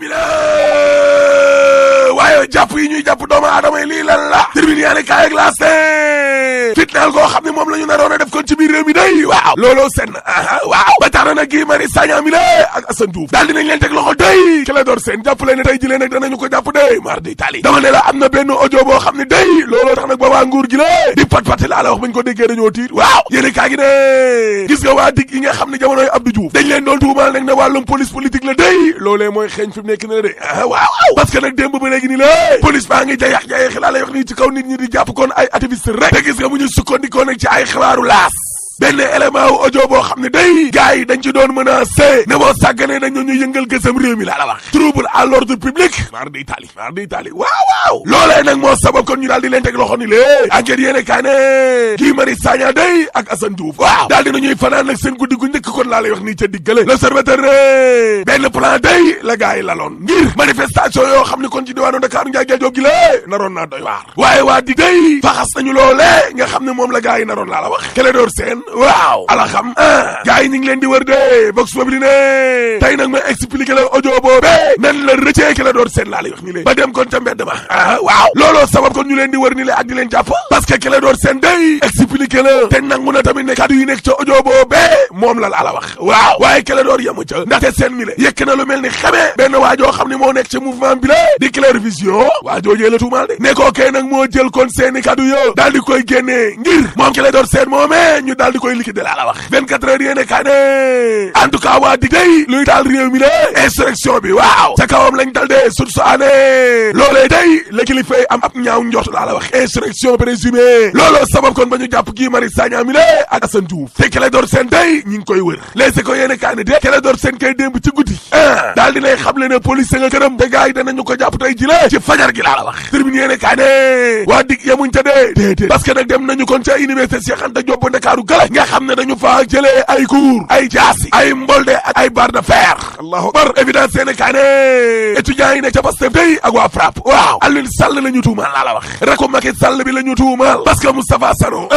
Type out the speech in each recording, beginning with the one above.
bismillah waaye jàpp yi ñuy jàpp doomu aadama yi lii lan la tribune yaa ne kaay ak laas fitnaal koo xam ne moom la ñu naroon a def kon ci biir réew mi day waaw looloo senn waaw ba tax na nag Guy Marius Sagna mi la ak Assane Diouf daal dinañ leen teg loxo day Clédor Sène jàpp leen ne tey ji leen nag danañu ko jàpp day mardi tali dama ne la am na benn audio boo xam ne day looloo tax nag ba waa nguur gi la di pat-pati laa la wax bañ ko déggee dañoo tiit waaw yéene kaa gi ne gis nga waa dig yi nga xam ne jamonoy Abdou Diouf dañ leen doon tuumaal nag ne wàllum police politique la day loolee mooy xeeñ fi mu nekk ne la de waaw parce que nag démb ba léegi ni la police baa ngi jayax laa lay wax nii ci kaw nit ñi di jàpp kon ay activiste rek te gis nga bu ñu sukkandikoo nag ci ay xibaaru laas benn élément wu audio boo xam ne day gars yi dañ ci doon menacé ne boo sàgganee dañ ñu yëngal gësam réew mi laa la wax trouble à l'ordre public mar di tali waaw loolee nag moo sabab kon ñu daal di leen teg loxo ni lée enquête yéene kaa ne Guy Marius Sagna day ak Assane Diouf waaw daal dina ñuy fanaan nag seen guddi gu njëkk kon laa lay wax nii ca diggale l'observateur ne benn plan day la gars yi laloon ngir manifestation yoo xam ne kon ci diwaanu Dakar Ndiaye Diop gi la naroon naa doy waar waaye waa di day faxas nañu loolee nga xam ne moom la gars yi naroon laa la wax Clédor Sène waaw ala xam gars yi ñu ngi leen di wër de Vox Populi ne tey nag ma expliqué la audio boobee nan la rëccee Clédor Sène laa lay wax ni leen ba dem kon ca mbedd ma waaw looloo sabab kon ñu leen di wër ni leen ak di leen jàpp parce que Clédor Sène day expliqué la te nangu na tamit ne kaddu yi nekk ca audio boobee moom la la wax waaw waaye Clédor yamu ca ndaxte Sène mi le yëkk na lu mel ni xamee benn waajoo xam ne moo nekk ca mouvement bi la di Claire Vision waajoojee la tuumaal de ne koo kay nag moo jël kon seeni kaddu yo daal di koy génnee ngir moom Clédor Sène moomee ñu daal di koy liquider laa la wax 24 heures yéene kaa ne en tout cas waa dig day luy daal réew mi la insurrection bi waaw ca kawam lañ dal de source aané loolee day la kilifa am ab ñaaw njort laa la wax insurrection présumée looloo sabab kon ba ñu jàpp Guy Marius Sagna mi la ak Assane Diouf te Clédor Sène day ñi ngi koy wër léegi ko yéene kaa ne de Clédor Sène kay démb ci guddi daal dinay xamle ne police nga këram te gars yi danañu ko jàpp tey ji la ci fajar gi laa la wax tribune yéene kaa ne waa dig yemuñ ca dee déedéet parce que nag dem nañu kon ca université Cheikh Anta Diop bu Ndakaaru gala nga xam ne dañu faa jëlee ay cours ay jaasi ay mbolde ak ay barre de fer allahu akbar évidence yéene kaa ne étudiants yi nekk ca Pastef tey ak waa FRAPP waaw Alioune Sall la ñu tuumaal laa la wax rako Macky Sall bi la ñu tuumaal parce que Moustapha Sano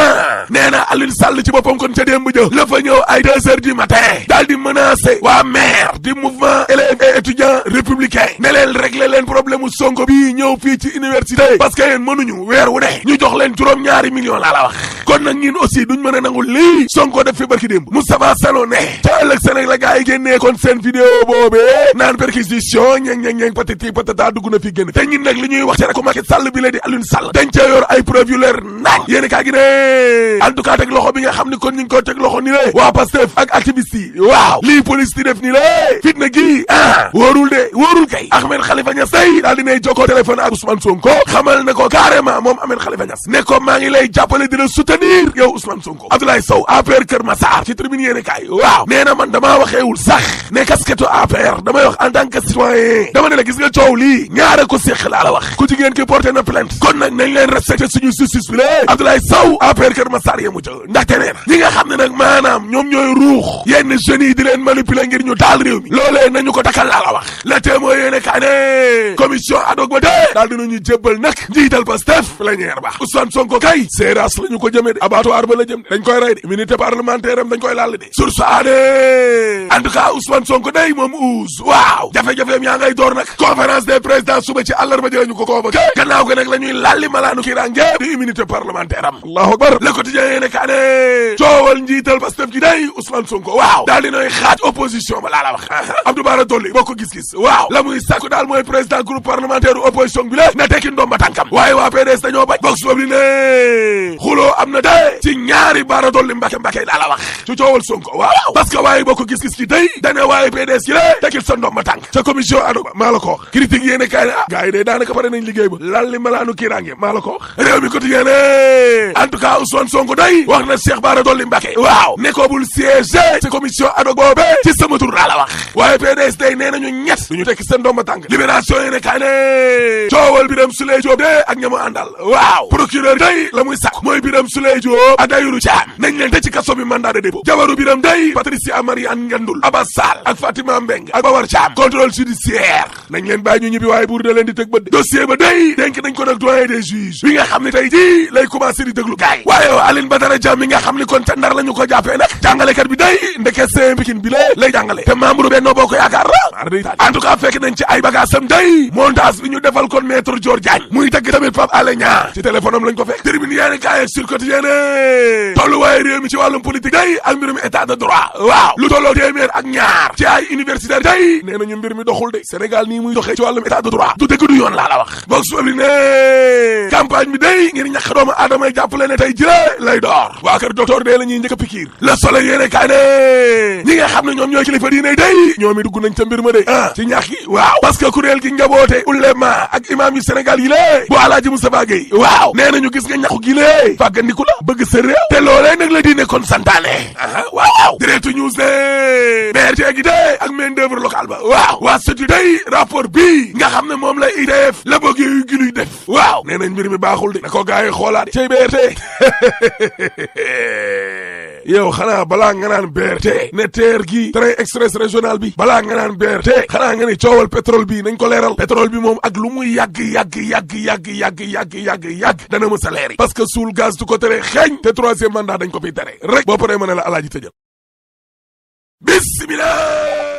nee na Alioune Sall ci boppam kon ca démb jë la fa ñëw ay 2 heures du matin daal di menacer waa maire du mouvement élèves et étudiants républicains ne leen régler leen problème mu Sonko bii ñëw fii ci université parce que yéen mënuñu weer wu ne ñu jox leen juróom-ñaari millions laa la wax kon nag ñun aussi duñ mën a nangul lii Sonko def fi barki démb Moustapha Sano ne ca ëllëg Sénégal la gars yi génnee kon seen vidéo boobee naan perquisition ñeng patati patata dugg na fi génn te ñun nag li ñuy wax ci rek Macky Sall bi la di Alioune Sall dañ ca yor ay preuve yu leer nañ yéen kaa gi ne en tout cas teg loxo bi nga xam ni kon ñu ngi ko teg loxo ni le waa Pastef ak activiste yi waaw lii police di def ni le fitna gi wóorul kay Ahmed Khalifa Niass day daal dinay jokkoo téléphone ak Ousmane Sonko xamal ne ko carrément moom Ahmed Khalifa Niass ne ko maa ngi lay jàppale di la soutenir yow Ousmane Sonko Abdoulaye Sow APR Kër Massar ci tribune yéene kaay waaw nee na man damaa waxeewul sax ne casquette APR damay wax en tant que citoyen dama ne la gis nga coow lii ñaare ko séq laa la wax ku jigéen ki porté na plainte kon nag nañ leen respecté suñu justice bi la Abdoulaye Sow APR Kër Massar yemu ca ndaxte nee na ñi nga xam ne nag maanaam ñoom ñooy ruux yenn jeunes yi di leen manipuler ngir ñu taal réew mi loolee nañu ko takkal laa la wax la témoin yéene kaay ne commission ad hoc ba dee daal dinañu jébbal nag njiital Pastef plénière ba Ousmane Sonko kay séeras la ñu ko jëmee de abattoir ba la jëm de dañ koy rey de immunité parlementaire am dañ koy laal de source aane en tout cas Ousmane Sonko day moom uus waaw jafe-jafeem yaa ngay door nag conférence des présidents suba ci àllarba ji la ñu ko convoqué gannaaw ga nag la ñuy lalli malaanu kirange di immunité parlementaire am allahu akbar le quotidien yéene kaa ne coowal njiital Pastef gi day Ousmane Sonko waaw daal dinooy xaaj opposition ba laa la wax Abdou Bara Dolly boo ko gis-gis waaw la muy sàkku daal mooy président groupe parlementaire opposition bi la na tekki ndomba tànkam waaye waa PDS dañoo bañ Vox Populi ne xuloo am na de ci ñaari Bara Dolly mbake daa la wax ci coowal Sonko waaw parce que waaye boo ko gis-gis ci day dane waaye PDS yi la tekkil sa ndomba tànk ca commission ad hoc maa la ko wax critique yéene kaay ne gars yi de daanaka pare nañ liggéey ba lalli malaanu kirange maa la ko wax réew mi quotidien ne en tout cas Ousmane Sonko day wax na Cheikh Bara Dolly Mbacké waaw ne ko bul siège ci commission ad hoc boobe ci sama tur daa la wax waaye PDS day nee nañu ñett duñu tekki seen ndomba tànk libération yéene kaay ne coowal Birame Souleye Diop de ak ñamu àndal waaw procureur day la muy sàkk mooy Birame Souleye Diop ak Tahirou Thiam nañ leen te ci kaso bi mandat de dépôt jabaru Birame day Patricia Marie Anne Ngandoul Abbas Sall ak Fatima Mbeng ak Bawar Thiam contrôle contrôle judiciaire nañ leen bàyyi ñu ñibbi waaye buur da leen di tëg bët dossier ba day dénk nañ ko nag doyen des juges bi nga xam ne tey ji lay commencé di déglu gaay waaye Aline Badara Dia mi nga xam ni kon ca Ndar la ñu ko jàppee nag jàngalekat bi day ndeke seen Pikine bi lay jàngale te membre Benno Bokk Yaakaar la en tout cas fekk nañ ci ay bagaasam day montage bi ñu defal kon maître Dior Diagne muy tagg tamit Pape Alé Niang ci téléphone am lañ ko fekk tribune yéene kaay ak Sur Quotidien tolluwaaye réew mi ci wàllum politique day ak mbirum état de droit waaw lu tolloo téeméer ak ñaar ci ay universitaire day nee nañu mbir mi doxul de Sénégal nii muy doxee ci wàllum état de droit du dëgg du yoon laa la wax boog su ne campagne bi day ngir ñàkk doomu aadama yi jàppale ne tey jëlee lay door waa kër docteur dee la ñuy njëkk a pikiir Le Soleil yéene kaay ne ñi nga xam ne ñoom ñooy kilifa diine day ñoom i dugg nañ ca mbir ma de ci ñax gi waaw parce que kuréel gi njaboote ulema ak imam yu Sénégal yi lée bu Alaaji Moustapha Gueye waaw nee nañu gis nga ñaxu gi lée fàggandiku la bëgg sa réew te loolee nag la diine kon santaane waaw Direct News ne BRT gi de ak main d'œuvre locale ba waaw waa sëtu day rapport bi nga xam ne moom la IDF la bëgg yu giluy def waaw nee nañ mbir mi baaxul de na ko gars yi xoolaat cay BRT yow xanaa balaa nga naan BRT ne TER gi train express régional bi balaa nga naan BRT xanaa nga ne coowal pétrole bi nañ ko leeral pétrole bi moom ak lu muy yàgg dana mës a leeri parce que suul gaz du ko tere xeeñ te troisième mandat dañ ko fiy tere rek boo paree ma ne la alaaji tëjal bismillah